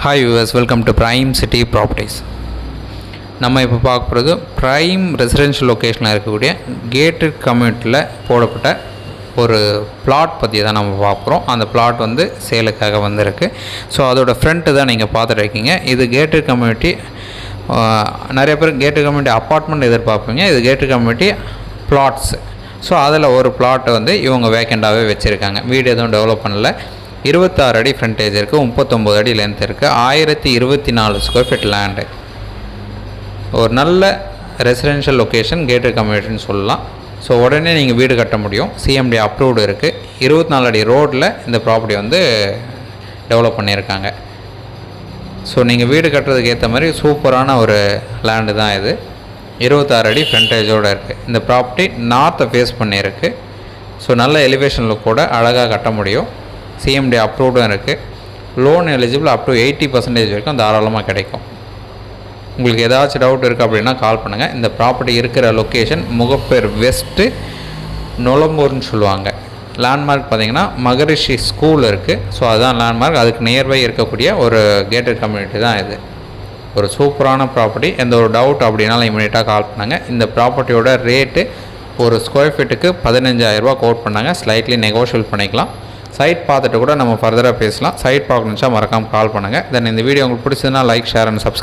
Hi US, welcome to prime city properties. நம்ம இப்போ பார்க்க போகிறது ப்ரைம் ரெசிடென்ஷியல் லொக்கேஷனில் இருக்கக்கூடிய கேட்டட் கம்யூனிட்டியில் போடப்பட்ட ஒரு பிளாட் பற்றி தான் நம்ம பார்க்குறோம். அந்த பிளாட் வந்து சேலுக்காக வந்திருக்கு. ஸோ அதோடய ஃப்ரண்ட்டு தான் நீங்கள் பார்த்துட்டு இருக்கீங்க. இது கேட்டட் கம்யூனிட்டி. நிறைய பேர் கேட்டட் கம்யூனிட்டி அப்பார்ட்மெண்ட் எதிர்பார்ப்பீங்க. இது கேட்டட் கம்யூனிட்டி பிளாட்ஸு. ஸோ அதில் ஒரு பிளாட்டை வந்து இவங்க வேக்கண்டாகவே வச்சுருக்காங்க. வீடு எதுவும் டெவலப் பண்ணல. 26 அடி ஃப்ரண்டேஜ் இருக்குது, 39 அடி லென்த் இருக்குது, 1024 ஸ்கொயர் ஃபீட் லேண்டு. ஒரு நல்ல ரெசிடென்ஷியல் லொக்கேஷன், கேட்டட் கம்யூனிட்டின்னு சொல்லலாம். ஸோ உடனே நீங்கள் வீடு கட்ட முடியும். சிஎம்டி அப்ரூவ்டு இருக்குது. 24 அடி ரோட்டில் இந்த ப்ராப்பர்ட்டி வந்து டெவலப் பண்ணியிருக்காங்க. ஸோ நீங்கள் வீடு கட்டுறதுக்கு ஏற்ற மாதிரி சூப்பரான ஒரு லேண்டு தான் இது. 26 அடி ஃப்ரண்டேஜோடு இருக்குது. இந்த ப்ராப்பர்ட்டி நார்த்தை ஃபேஸ் பண்ணியிருக்கு. ஸோ நல்ல எலிவேஷனில் கூட அழகாக கட்ட முடியும். சிஎம்டி அப்ரூவ்டும் இருக்குது. லோன் எலிஜிபிள் அப் டு 80% வரைக்கும் தாராளமாக கிடைக்கும். உங்களுக்கு ஏதாச்சும் டவுட் இருக்குது அப்படின்னா கால் பண்ணுங்கள். இந்த ப்ராப்பர்ட்டி இருக்கிற லொக்கேஷன் முகப்பேர் வெஸ்ட்டு நொலம்பூர்னு சொல்லுவாங்க. லேண்ட்மார்க் பார்த்திங்கன்னா மகரிஷி ஸ்கூல் இருக்குது. ஸோ அதுதான் லேண்ட்மார்க். அதுக்கு நியர்பை இருக்கக்கூடிய ஒரு கேட்டட் கம்யூனிட்டி தான் இது. ஒரு சூப்பரான ப்ராப்பர்ட்டி. எந்த ஒரு டவுட் அப்படின்னாலும் இமீடியட்டாக கால் பண்ணாங்க. இந்த ப்ராப்பர்ட்டியோட ரேட்டு ஒரு ஸ்கொயர் ஃபீட்டுக்கு 15,000 ரூபா கோட் பண்ணாங்க. ஸ்லைட்லி நெகோஷியல் பண்ணிக்கலாம். சைட் பார்த்துட்டு கூட நம்ம ஃபர்தராக பேசலாம். சைட் பார்க்கணுச்சா மறக்காமல் கால் பண்ணுங்கள். தென் இந்த வீடியோ உங்களுக்கு பிடிச்சதுன்னா லைக், ஷேர் அண்ட் சப்ஸ்கிரைப்.